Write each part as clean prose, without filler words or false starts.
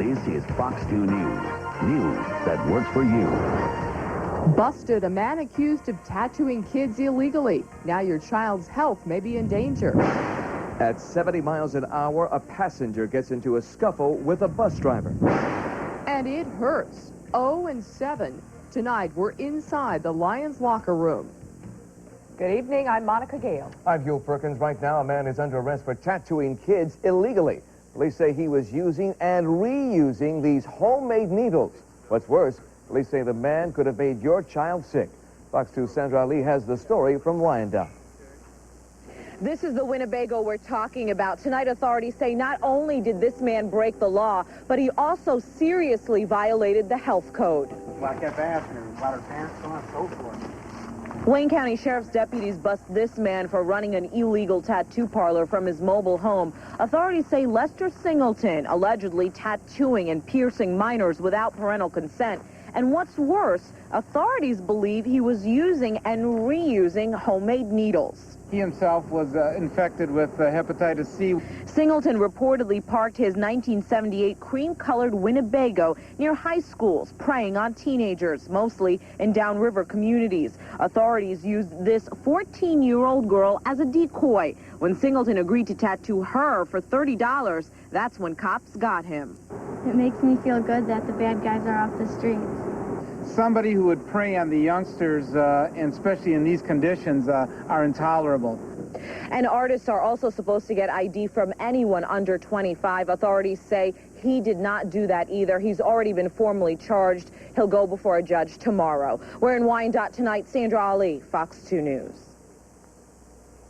This is Fox 2 News. News that works for you. Busted, a man accused of tattooing kids illegally. Now your child's health may be in danger. At 70 miles an hour, a passenger gets into a scuffle with a bus driver. And it hurts. 0-7. Tonight, we're inside the Lions locker room. Good evening. I'm Monica Gayle. I'm Huel Perkins. Right now, a man is under arrest for tattooing kids illegally. Police say he was using and reusing these homemade needles. What's worse, police say the man could have made your child sick. Fox 2's Sandra Ali has the story from Wyandotte. This is the Winnebago we're talking about. Tonight, authorities say not only did this man break the law, but he also seriously violated the health code. Well, I kept asking her about her pants, so on and so forth. Wayne County Sheriff's deputies bust this man for running an illegal tattoo parlor from his mobile home. Authorities say Lester Singleton allegedly tattooing and piercing minors without parental consent. And what's worse, authorities believe he was using and reusing homemade needles. He himself was infected with hepatitis C. Singleton reportedly parked his 1978 cream-colored Winnebago near high schools, preying on teenagers, mostly in downriver communities. Authorities used this 14-year-old girl as a decoy. When Singleton agreed to tattoo her for $30, that's when cops got him. It makes me feel good that the bad guys are off the streets. Somebody who would prey on the youngsters, and especially in these conditions, are intolerable. And artists are also supposed to get ID from anyone under 25. Authorities say he did not do that either. He's already been formally charged. He'll go before a judge tomorrow. We're in Wyandotte tonight. Sandra Ali, Fox 2 News.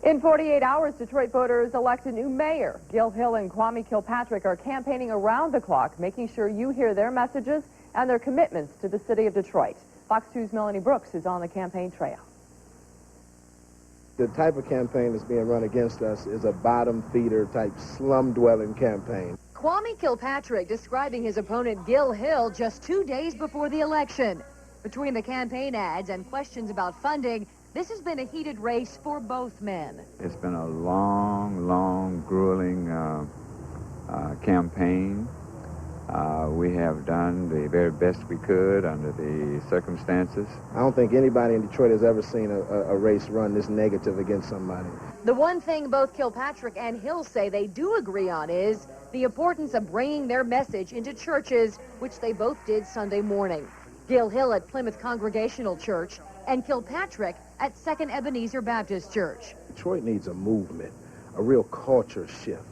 In 48 hours, Detroit voters elect a new mayor. Gayle Hill and Kwame Kilpatrick are campaigning around the clock, making sure you hear their messages and their commitments to the city of Detroit. Fox 2's Melanie Brooks is on the campaign trail. The type of campaign that's being run against us is a bottom-feeder type slum-dwelling campaign. Kwame Kilpatrick describing his opponent Gayle Hill just 2 days before the election. Between the campaign ads and questions about funding, this has been a heated race for both men. It's been a long, grueling campaign. We have done the very best we could under the circumstances. I don't think anybody in Detroit has ever seen a race run this negative against somebody. The one thing both Kilpatrick and Hill say they do agree on is the importance of bringing their message into churches, which they both did Sunday morning. Gayle Hill at Plymouth Congregational Church and Kilpatrick at Second Ebenezer Baptist Church. Detroit needs a movement, a real culture shift.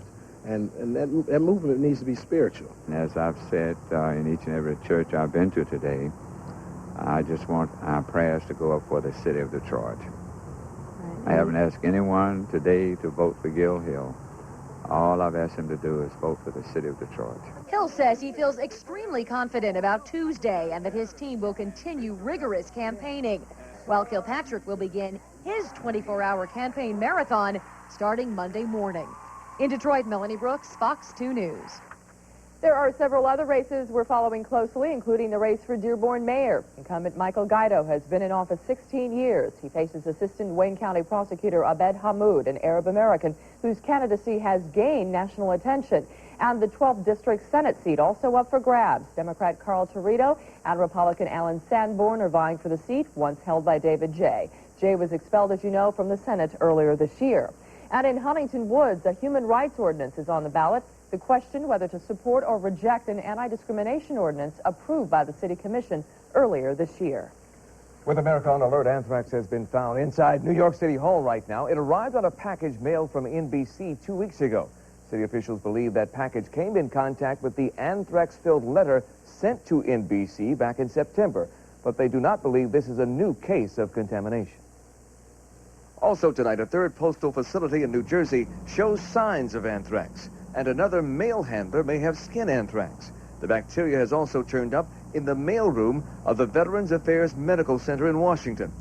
And that movement needs to be spiritual. As I've said in each and every church I've been to today, I just want our prayers to go up for the city of Detroit. Right. I haven't asked anyone today to vote for Gayle Hill. All I've asked him to do is vote for the city of Detroit. Hill says he feels extremely confident about Tuesday and that his team will continue rigorous campaigning, while Kilpatrick will begin his 24-hour campaign marathon starting Monday morning. In Detroit, Melanie Brooks, Fox 2 News. There are several other races we're following closely, including the race for Dearborn mayor. Incumbent Michael Guido has been in office 16 years. He faces Assistant Wayne County Prosecutor Abed Hammoud, an Arab American whose candidacy has gained national attention. And the 12th District Senate seat also up for grabs. Democrat Carl Torito and Republican Alan Sanborn are vying for the seat, once held by David Jay. Jay was expelled, as you know, from the Senate earlier this year. And in Huntington Woods, a human rights ordinance is on the ballot. The question whether to support or reject an anti-discrimination ordinance approved by the City Commission earlier this year. With America on alert, anthrax has been found inside New York City Hall right now. It arrived on a package mailed from NBC 2 weeks ago. City officials believe that package came in contact with the anthrax-filled letter sent to NBC back in September. But they do not believe this is a new case of contamination. Also tonight, a third postal facility in New Jersey shows signs of anthrax, and another mail handler may have skin anthrax. The bacteria has also turned up in the mailroom of the Veterans Affairs Medical Center in Washington.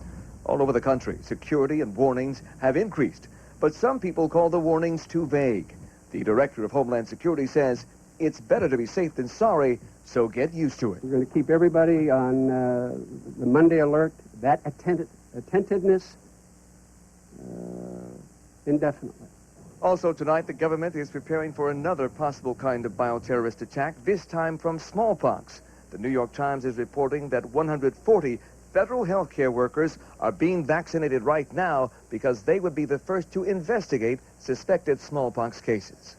All over the country, security and warnings have increased, but some people call the warnings too vague. The Director of Homeland Security says it's better to be safe than sorry, so get used to it. We're going to keep everybody on the Monday alert, that attentiveness, indefinitely. Also tonight, the government is preparing for another possible kind of bioterrorist attack, this time from smallpox. The New York Times is reporting that 140 federal health care workers are being vaccinated right now because they would be the first to investigate suspected smallpox cases.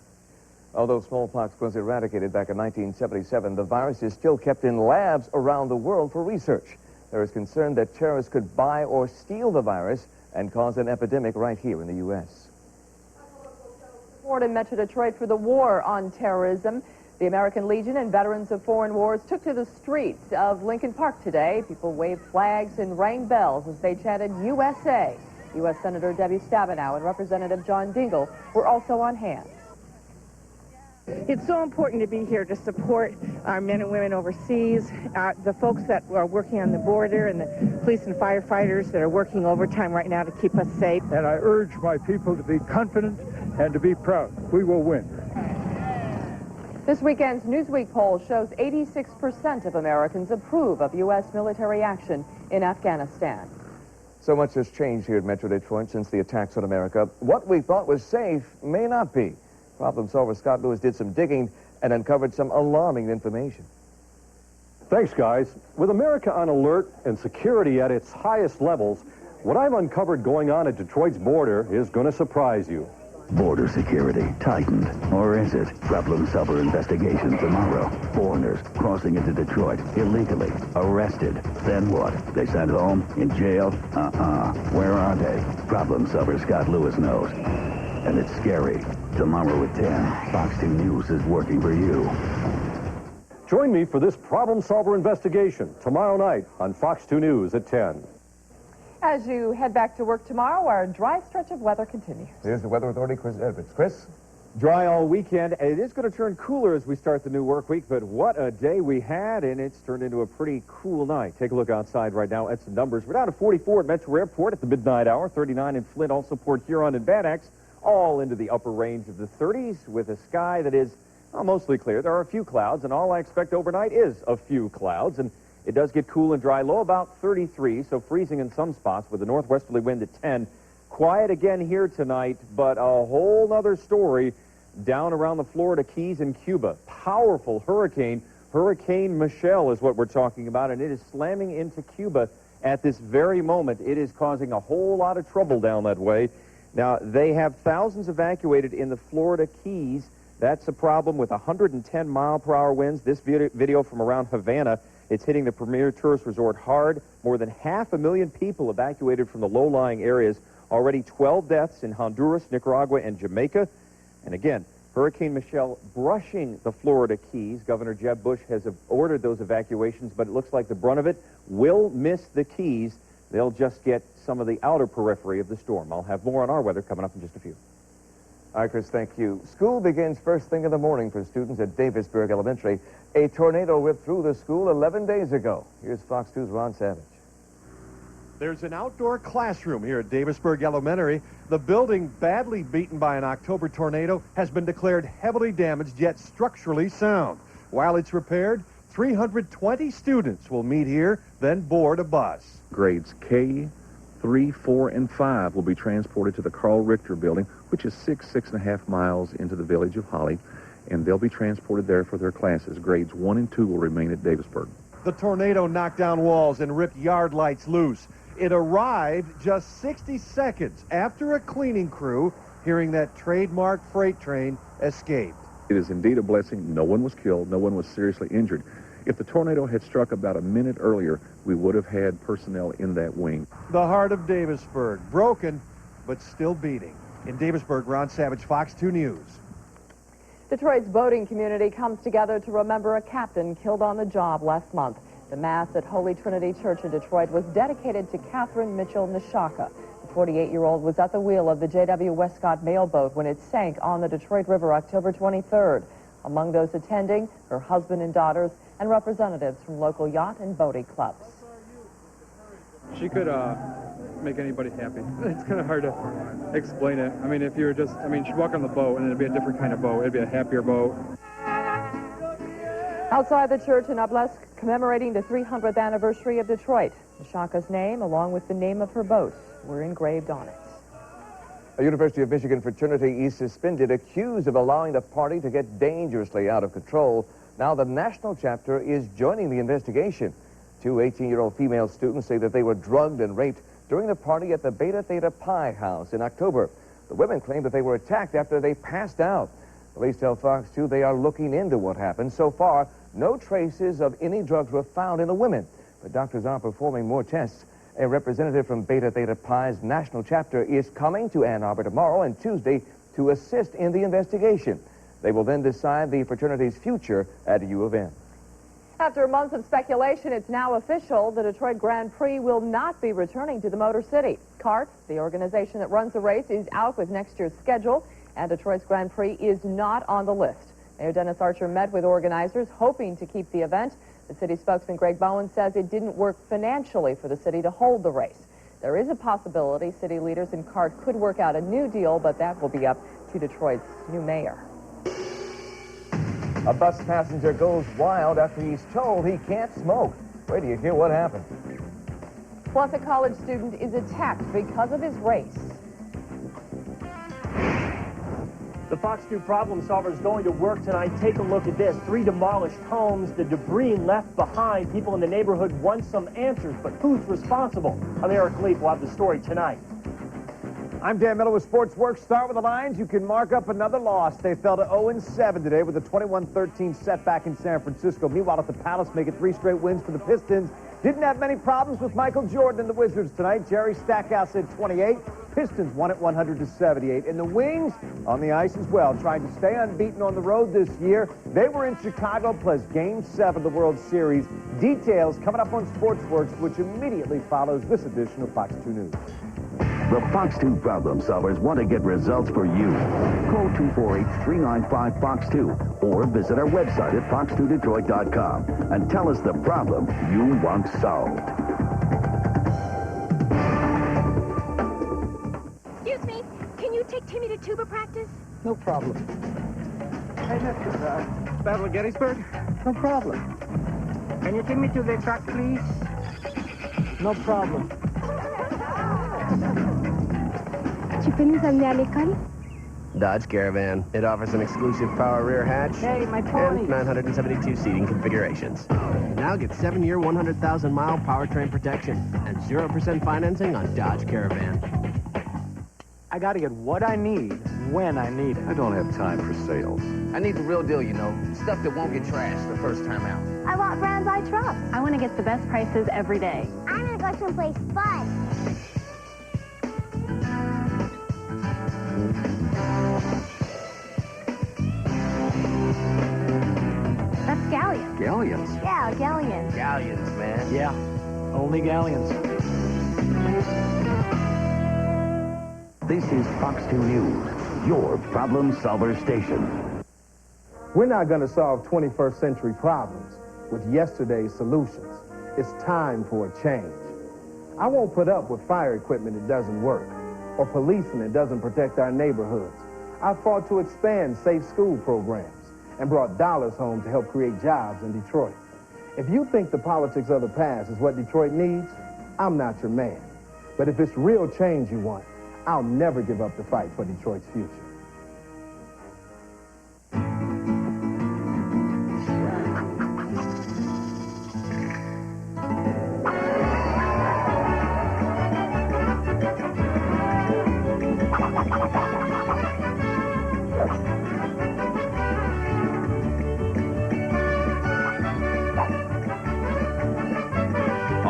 Although smallpox was eradicated back in 1977, the virus is still kept in labs around the world for research. There is concern that terrorists could buy or steal the virus and cause an epidemic right here in the U.S. In Metro Detroit for the war on terrorism. The American Legion and veterans of foreign wars took to the streets of Lincoln Park today. People waved flags and rang bells as they chanted USA. U.S. Senator Debbie Stabenow and Representative John Dingell were also on hand. It's so important to be here to support our men and women overseas, the folks that are working on the border, and the police and firefighters that are working overtime right now to keep us safe. And I urge my people to be confident and to be proud. We will win. This weekend's Newsweek poll shows 86% of Americans approve of U.S. military action in Afghanistan. So much has changed here at Metro Detroit since the attacks on America. What we thought was safe may not be. Problem solver Scott Lewis did some digging and uncovered some alarming information. Thanks, guys. With America on alert and security at its highest levels, what I've uncovered going on at Detroit's border is going to surprise you. Border security tightened, or is it? Problem solver investigation tomorrow. Foreigners crossing into Detroit illegally, arrested. Then what? They sent home? In jail? Where are they? Problem solver Scott Lewis knows. And it's scary. Tomorrow at 10, Fox 2 News is working for you. Join me for this problem solver investigation tomorrow night on Fox 2 News at 10. As you head back to work tomorrow, our dry stretch of weather continues. Here's the Weather Authority, Chris Edwards. Chris? Dry all weekend. It is going to turn cooler as we start the new work week, but what a day we had, and it's turned into a pretty cool night. Take a look outside right now at some numbers. We're down to 44 at Metro Airport at the midnight hour, 39 in Flint, also Port Huron and Bad Axe, all into the upper range of the 30s with a sky that is mostly clear. There are a few clouds, and all I expect overnight is a few clouds, and it does get cool and dry, low about 33, so freezing in some spots with a northwesterly wind at 10. Quiet again here tonight, but a whole other story down around the Florida Keys and Cuba. Powerful hurricane. Hurricane Michelle is what we're talking about, and it is slamming into Cuba at this very moment. It is causing a whole lot of trouble down that way. Now, they have thousands evacuated in the Florida Keys. That's a problem with 110-mile-per-hour winds. This video from around Havana, it's hitting the premier tourist resort hard. More than 500,000 people evacuated from the low-lying areas. Already 12 deaths in Honduras, Nicaragua, and Jamaica. And again, Hurricane Michelle brushing the Florida Keys. Governor Jeb Bush has ordered those evacuations, but it looks like the brunt of it will miss the Keys. They'll just get some of the outer periphery of the storm. I'll have more on our weather coming up in just a few. All right, Chris, thank you. School begins first thing in the morning for students at Davisburg Elementary. A tornado ripped through the school 11 days ago. Here's Fox 2's Ron Savage. There's an outdoor classroom here at Davisburg Elementary. The building, badly beaten by an October tornado, has been declared heavily damaged yet structurally sound. While it's repaired, 320 students will meet here, then board a bus. Grades K, 3, 4, and 5 will be transported to the Carl Richter building, which is 6.5 miles into the village of Holly, and they'll be transported there for their classes. Grades 1 and 2 will remain at Davisburg. The tornado knocked down walls and ripped yard lights loose. It arrived just 60 seconds after a cleaning crew, hearing that trademark freight train, escaped. It is indeed a blessing. No one was killed. No one was seriously injured. If the tornado had struck about a minute earlier, we would have had personnel in that wing. The heart of Davisburg, broken, but still beating. In Davisburg, Ron Savage, Fox 2 News. Detroit's boating community comes together to remember a captain killed on the job last month. The Mass at Holy Trinity Church in Detroit was dedicated to Catherine Mitchell Nishaka. The 48-year-old was at the wheel of the J.W. Westcott mail boat when it sank on the Detroit River October 23rd. Among those attending, her husband and daughters, and representatives from local yacht and boating clubs. She could make anybody happy. It's kind of hard to explain it. I mean, if you were just, she'd walk on the boat and it'd be a different kind of boat. It'd be a happier boat. Outside the church in Obelisk, commemorating the 300th anniversary of Detroit, Nishaka's name, along with the name of her boat, were engraved on it. A University of Michigan fraternity is suspended, accused of allowing the party to get dangerously out of control. Now the national chapter is joining the investigation. Two 18-year-old female students say that they were drugged and raped during the party at the Beta Theta Pi house in October. The women claim that they were attacked after they passed out. Police tell Fox 2 they are looking into what happened. So far, no traces of any drugs were found in the women, but doctors are performing more tests. A representative from Beta Theta Pi's national chapter is coming to Ann Arbor tomorrow and Tuesday to assist in the investigation. They will then decide the fraternity's future at U of M. After months of speculation, it's now official. The Detroit Grand Prix will not be returning to the Motor City. CART, the organization that runs the race, is out with next year's schedule, and Detroit's Grand Prix is not on the list. Mayor Dennis Archer met with organizers, hoping to keep the event. The city spokesman Greg Bowen says it didn't work financially for the city to hold the race. There is a possibility city leaders in CART could work out a new deal, but that will be up to Detroit's new mayor. A bus passenger goes wild after he's told he can't smoke. Wait till you hear what happened. Plus, a college student is attacked because of his race. The Fox 2 problem solver is going to work tonight. Take a look at this. 3 demolished homes, the debris left behind. People in the neighborhood want some answers, but who's responsible? I'm Eric Leaf. We'll have the story tonight. I'm Dan Miller with Sports Works. Start with the Lions. You can mark up another loss. They fell to 0-7 today with a 21-13 setback in San Francisco. Meanwhile, at the Palace, make it 3 straight wins for the Pistons. Didn't have many problems with Michael Jordan and the Wizards tonight. Jerry Stackhouse had 28. Pistons won at 100-78. And the Wings on the ice as well, trying to stay unbeaten on the road this year. They were in Chicago, plus Game 7 of the World Series. Details coming up on Sportsworks, which immediately follows this edition of Fox 2 News. The Fox 2 problem solvers want to get results for you. Call 248-395-FOX2 or visit our website at fox2detroit.com and tell us the problem you want solved. Excuse me, can you take Timmy to tuba practice? No problem. Hey, mister, Battle of Gettysburg? No problem. Can you take me to the track, please? No problem. Tu peux nous amener à l'école? Dodge Caravan. It offers an exclusive power rear hatch Hey, my pony. and 972 seating configurations. Now get 7-year, 100,000-mile powertrain protection and 0% financing on Dodge Caravan. I gotta get what I need when I need it. I don't have time for sales. I need the real deal, you know. Stuff that won't get trashed the first time out. I want brands I trust. I want to get the best prices every day. I'm gonna go someplace fun. That's Galleon. Galleons? Yeah, galleons. Galleons, man. Yeah, only galleons. This is Fox 2 News, your problem solver station. We're not going to solve 21st century problems with yesterday's solutions. It's time for a change. I won't put up with fire equipment that doesn't work or policing that doesn't protect our neighborhoods. I fought to expand safe school programs and brought dollars home to help create jobs in Detroit. If you think the politics of the past is what Detroit needs, I'm not your man. But if it's real change you want, I'll never give up the fight for Detroit's future.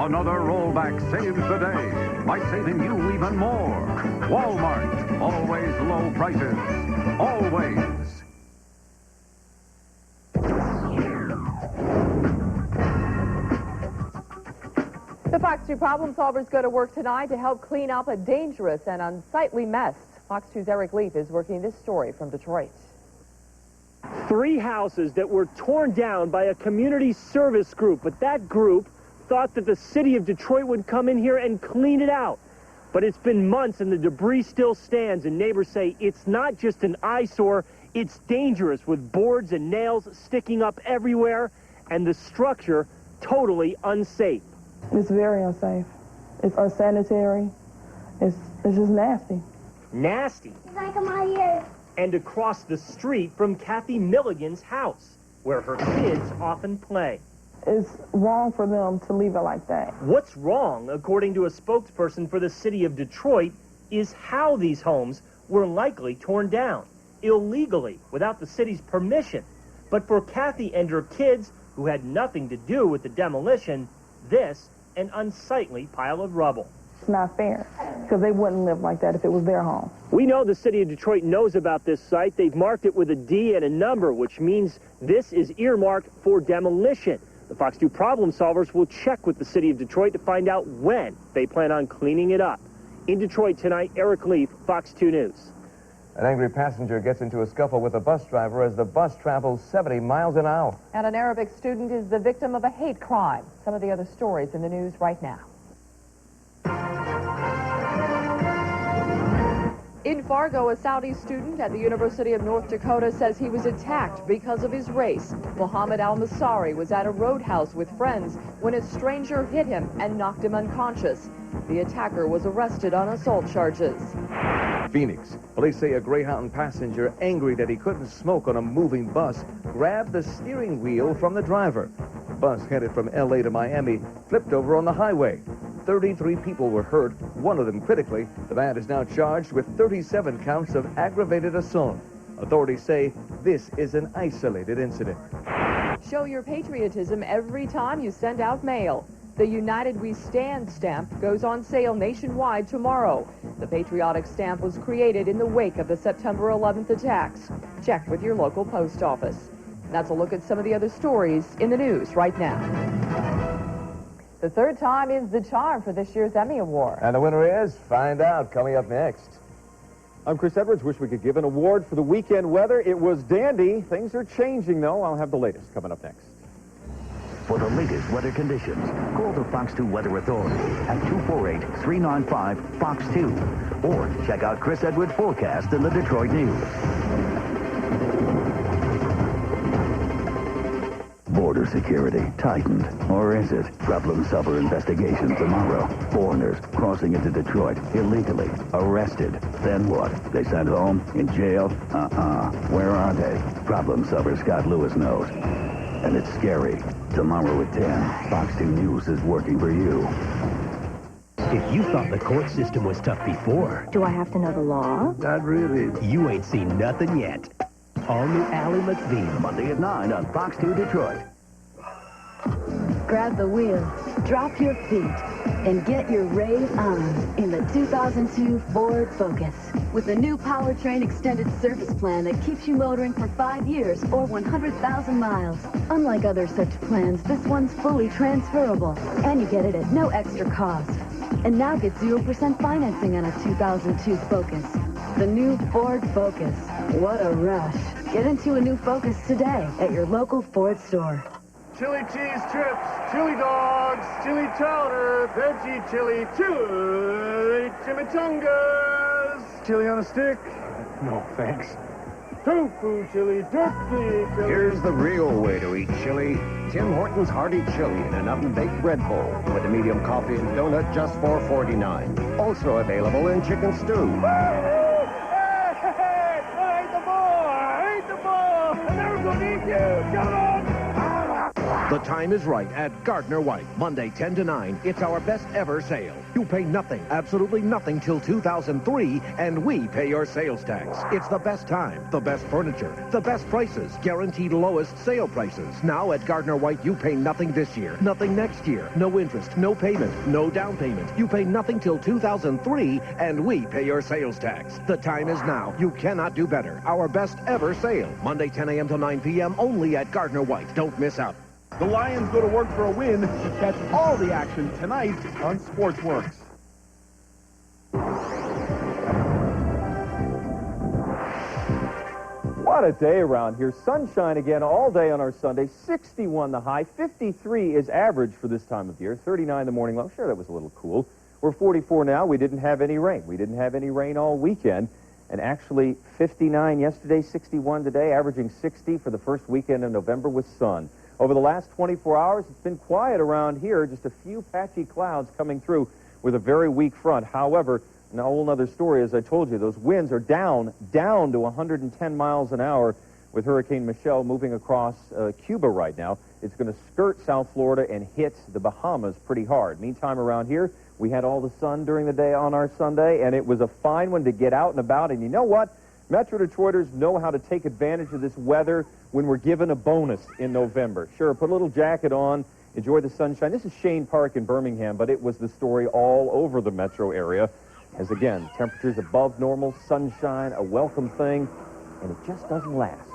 Another rollback saves the day by saving you even more. Walmart, always low prices, always. The Fox 2 problem solvers go to work tonight to help clean up a dangerous and unsightly mess. Fox 2's Eric Leaf is working this story from Detroit. 3 houses that were torn down by a community service group, but that group thought that the city of Detroit would come in here and clean it out. But it's been months and the debris still stands, and neighbors say it's not just an eyesore, it's dangerous with boards and nails sticking up everywhere and the structure totally unsafe. It's very unsafe. It's unsanitary. It's just nasty. nasty. Like my ears. And across the street from Kathy Milligan's house, where her kids often play. It's wrong for them to leave it like that. What's wrong, according to a spokesperson for the city of Detroit, is how these homes were likely torn down, illegally, without the city's permission. But for Kathy and her kids, who had nothing to do with the demolition, this, an unsightly pile of rubble. It's not fair, because they wouldn't live like that if it was their home. We know the city of Detroit knows about this site. They've marked it with a D and a number, which means this is earmarked for demolition. The Fox 2 problem solvers will check with the city of Detroit to find out when they plan on cleaning it up. In Detroit tonight, Eric Leaf, Fox 2 News. An angry passenger gets into a scuffle with a bus driver as the bus travels 70 miles an hour. And an Arabic student is the victim of a hate crime. Some of the other stories in the news right now. In Fargo, a Saudi student at the University of North Dakota says he was attacked because of his race. Mohammed Al-Masari was at a roadhouse with friends when a stranger hit him and knocked him unconscious. The attacker was arrested on assault charges. Phoenix. Police say a Greyhound passenger, angry that he couldn't smoke on a moving bus, grabbed the steering wheel from the driver. The bus headed from L.A. to Miami flipped over on the highway. 33 people were hurt, one of them critically. The man is now charged with 37 counts of aggravated assault. Authorities say this is an isolated incident. Show your patriotism every time you send out mail. The United We Stand stamp goes on sale nationwide tomorrow. The patriotic stamp was created in the wake of the September 11th attacks. Check with your local post office. That's a look at some of the other stories in the news right now. The third time is the charm for this year's Emmy Award. And the winner is, find out, coming up next. I'm Chris Edwards. Wish we could give an award for the weekend weather. It was dandy. Things are changing, though. I'll have the latest coming up next. For the latest weather conditions, call the Fox 2 Weather Authority at 248-395-FOX2. Or check out Chris Edwards' forecast in the Detroit News. Border security tightened, or is it? Problem solver investigation tomorrow. Foreigners crossing into Detroit illegally, arrested. Then what? They sent home? In jail? Where are they? Problem solver Scott Lewis knows. And it's scary. Tomorrow at 10, Fox 2 News is working for you. If you thought the court system was tough before... Do I have to know the law? Not really. You ain't seen nothing yet. All new Ally McBeal. Monday at 9 on Fox 2 Detroit. Grab the wheel, drop your feet, and get your rave on in the 2002 Ford Focus. With a new powertrain extended service plan that keeps you motoring for 5 years or 100,000 miles. Unlike other such plans, this one's fully transferable, and you get it at no extra cost. And now get 0% financing on a 2002 Focus. The new Ford Focus. What a rush. Get into a new Focus today at your local Ford store. Chili cheese strips, chili dogs, chili chowder, veggie chili, chili chimichangas. Chili on a stick? No, thanks. Tofu chili, turkey chili. Here's the real way to eat chili. Tim Hortons Hearty Chili in an oven-baked bread bowl with a medium coffee and donut just for $4.49. Also available in chicken stew. I ate the ball! I ate the ball! I'm never gonna eat you! Come on! The time is right at Gardner White. Monday, 10 to 9. It's our best ever sale. You pay nothing, absolutely nothing till 2003, and we pay your sales tax. It's the best time, the best furniture, the best prices, guaranteed lowest sale prices. Now at Gardner White, you pay nothing this year, nothing next year, no interest, no payment, no down payment. You pay nothing till 2003, and we pay your sales tax. The time is now. You cannot do better. Our best ever sale. Monday, 10 a.m. till 9 p.m. only at Gardner White. Don't miss out. The Lions go to work for a win. Catch all the action tonight on Sportsworks. What a day around here. Sunshine again all day on our Sunday. 61 the high. 53 is average for this time of year. 39 the morning low. Sure, that was a little cool. We're 44 now. We didn't have any rain. We didn't have any rain all weekend. And actually 59 yesterday, 61 today, averaging 60 for the first weekend in November with sun. Over the last 24 hours, it's been quiet around here. Just a few patchy clouds coming through with a very weak front. However, a whole other story. As I told you, those winds are down to 110 miles an hour with Hurricane Michelle moving across Cuba right now. It's going to skirt South Florida and hit the Bahamas pretty hard. Meantime, around here, we had all the sun during the day on our Sunday, and it was a fine one to get out and about. And you know what? Metro Detroiters know how to take advantage of this weather when we're given a bonus in November. Sure, put a little jacket on, enjoy the sunshine. This is Shane Park in Birmingham, but it was the story all over the metro area. As again, temperatures above normal, sunshine, a welcome thing, and it just doesn't last.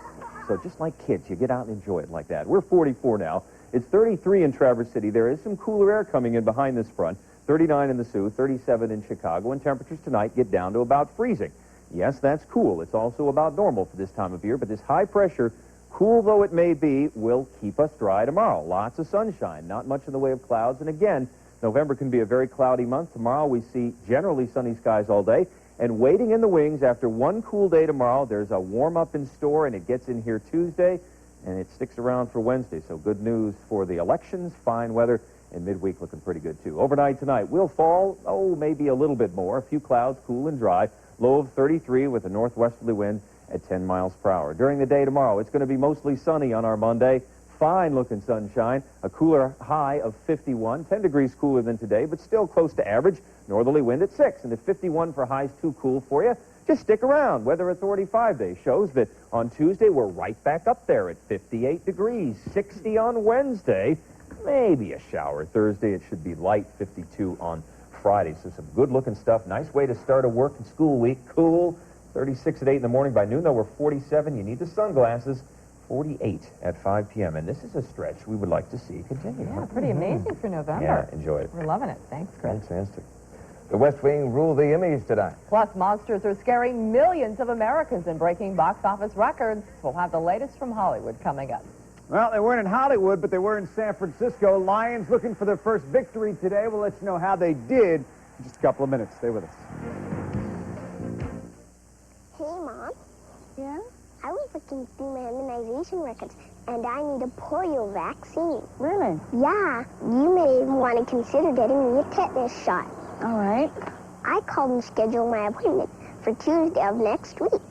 So just like kids, you get out and enjoy it like that. We're 44 now. It's 33 in Traverse City. There is some cooler air coming in behind this front. 39 in the Sioux, 37 in Chicago, and temperatures tonight get down to about freezing. Yes, that's cool. It's also about normal for this time of year, but this high pressure, cool though it may be, will keep us dry tomorrow. Lots of sunshine, not much in the way of clouds, and again, November can be a very cloudy month. Tomorrow we see generally sunny skies all day, and waiting in the wings after one cool day tomorrow, there's a warm-up in store, and it gets in here Tuesday, and it sticks around for Wednesday. So good news for the elections, fine weather, and midweek looking pretty good, too. Overnight tonight, will fall, maybe a little bit more. A few clouds, cool and dry. Low of 33 with a northwesterly wind at 10 miles per hour. During the day tomorrow, it's going to be mostly sunny on our Monday. Fine-looking sunshine. A cooler high of 51. 10 degrees cooler than today, but still close to average. Northerly wind at 6. And if 51 for highs too cool for you, just stick around. Weather Authority 5-day shows that on Tuesday, we're right back up there at 58 degrees. 60 on Wednesday. Maybe a shower Thursday. It should be light, 52 on Friday. So some good-looking stuff. Nice way to start a work and school week. Cool. 36 at 8 in the morning. By noon, though, we're 47. You need the sunglasses. 48 at 5 p.m. And this is a stretch we would like to see continue. Yeah, pretty amazing for November. Yeah, enjoy it. We're loving it. Thanks, Chris. Fantastic. The West Wing ruled the Emmys tonight. Plus, monsters are scaring millions of Americans and breaking box office records. We'll have the latest from Hollywood coming up. Well, they weren't in Hollywood, but they were in San Francisco. Lions looking for their first victory today. We'll let you know how they did in just a couple of minutes. Stay with us. Hey, Mom. Yeah? I was looking through my immunization records, and I need a polio vaccine. Really? Yeah. You may want to consider getting me a tetanus shot. All right. I called and scheduled my appointment for Tuesday of next week.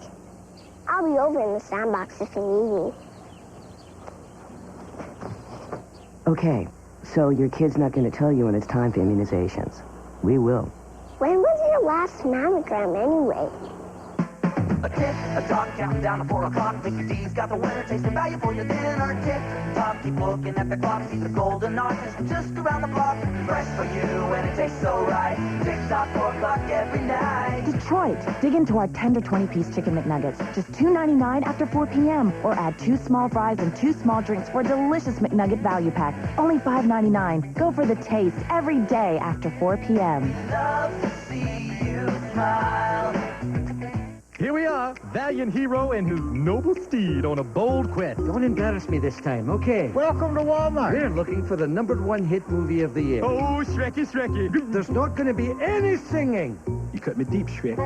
I'll be over in the sandbox if you need me. Okay, so your kid's not going to tell you when it's time for immunizations. We will. When was your last mammogram anyway? A tick-a-tock, counting down to 4 o'clock. Mickey D's got the winner, tasting value for your dinner. Tick-tock, keep looking at the clock. See the golden arches just around the block. Fresh for you, and it tastes so right. Tick-tock, 4 o'clock every night. Detroit, dig into our tender 20-piece Chicken McNuggets. Just $2.99 after 4 p.m. Or add 2 small fries and 2 small drinks for a delicious McNugget value pack. Only $5.99. Go for the taste every day after 4 p.m. Love to see you smile. Here we are, valiant hero and his noble steed on a bold quest. Don't embarrass me this time, okay? Welcome to Walmart. We're looking for the #1 hit movie of the year. Oh, Shrekky, Shrekky. There's not going to be any singing. You cut me deep, Shrek.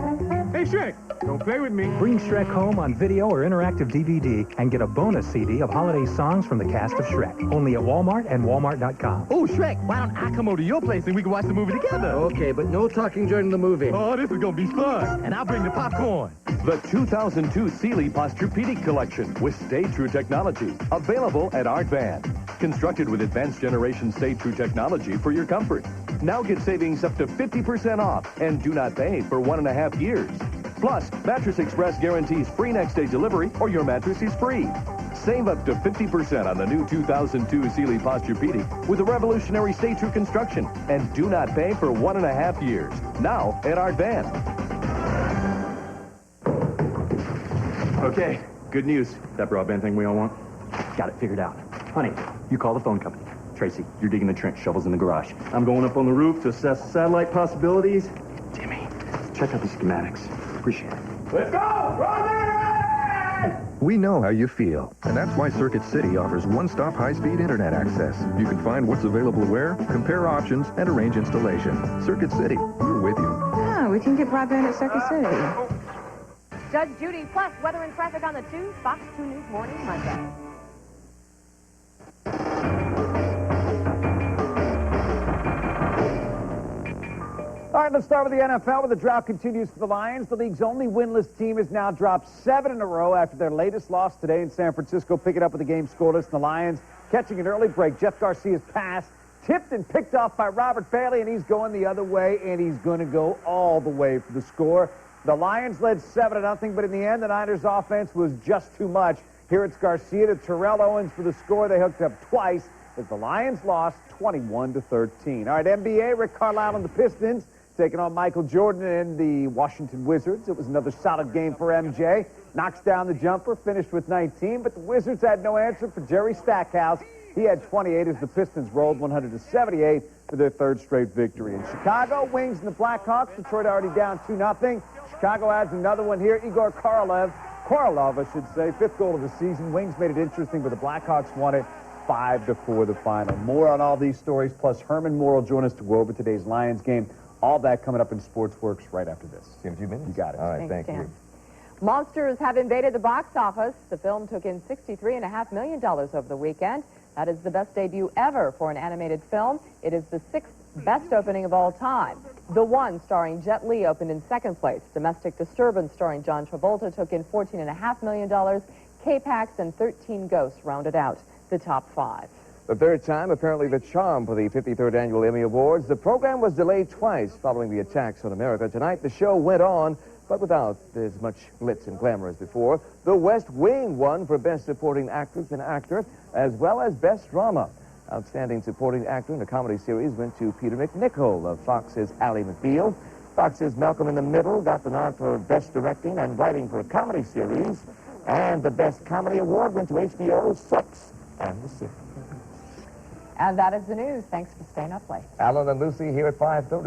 Hey, Shrek, don't play with me. Bring Shrek home on video or interactive DVD and get a bonus CD of holiday songs from the cast of Shrek. Only at Walmart and Walmart.com. Oh, Shrek, why don't I come over to your place and we can watch the movie together? Okay, but no talking during the movie. Oh, this is going to be fun. And I'll bring the popcorn. The 2002 Sealy Posturepedic Collection with Stay True technology. Available at Art Van. Constructed with advanced generation Stay True technology for your comfort. Now get savings up to 50% off and do not pay for 1.5 years. Plus, Mattress Express guarantees free next day delivery or your mattress is free. Save up to 50% on the new 2002 Sealy Posturepedic with a revolutionary Stay True construction and do not pay for 1.5 years. Now at Art Van. Okay, good news. That broadband thing we all want? Got it figured out. Honey, you call the phone company. Tracy, you're digging the trench, shovels in the garage. I'm going up on the roof to assess the satellite possibilities. Jimmy, check out the schematics. Appreciate it. Let's go! Robin! We know how you feel, and that's why Circuit City offers one-stop high-speed internet access. You can find what's available where, compare options, and arrange installation. Circuit City, we're with you. Oh, we can get broadband at Circuit City. Judge Judy Plus, weather and traffic on the 2, Fox 2 News Morning Monday. All right, let's start with the NFL, where the drought continues for the Lions. The league's only winless team has now dropped 7 in a row after their latest loss today in San Francisco. Pick it up with the game scoreless. And the Lions catching an early break. Jeff Garcia's pass tipped and picked off by Robert Bailey, and he's going the other way, and he's going to go all the way for the score. The Lions led 7-0, but in the end, the Niners' offense was just too much. Here it's Garcia to Terrell Owens for the score. They hooked up twice as the Lions lost 21-13. All right, NBA, Rick Carlisle and the Pistons taking on Michael Jordan and the Washington Wizards. It was another solid game for MJ. Knocks down the jumper, finished with 19, but the Wizards had no answer for Jerry Stackhouse. He had 28 as the Pistons rolled 100-78 for their third straight victory. In Chicago, Wings and the Blackhawks. Detroit already down 2-0. Chicago adds another one here. Igor Korolev, I should say, 5th goal of the season. Wings made it interesting, but the Blackhawks won it 5-4 the final. More on all these stories, plus Herman Moore will join us to go over today's Lions game. All that coming up in SportsWorks right after this. See you in a few minutes. You got it. All right, thank Dan. you. Monsters have invaded the box office. The film took in $63.5 million over the weekend. That is the best debut ever for an animated film. It is the 6th best opening of all time. The One, starring Jet Li, opened in 2nd place. Domestic Disturbance, starring John Travolta, took in $14.5 million. K-Pax and 13 Ghosts rounded out the top 5. The third time, apparently the charm for the 53rd Annual Emmy Awards. The program was delayed twice following the attacks on America. Tonight, the show went on, but without as much glitz and glamour as before. The West Wing won for Best Supporting Actress and Actor, as well as Best Drama. Outstanding Supporting Actor in a Comedy Series went to Peter McNichol of Fox's Ally McBeal. Fox's Malcolm in the Middle got the nod for Best Directing and Writing for a Comedy Series. And the Best Comedy Award went to HBO's Sucks and the City. And that is the news. Thanks for staying up late. Alan and Lucy here at 5:30.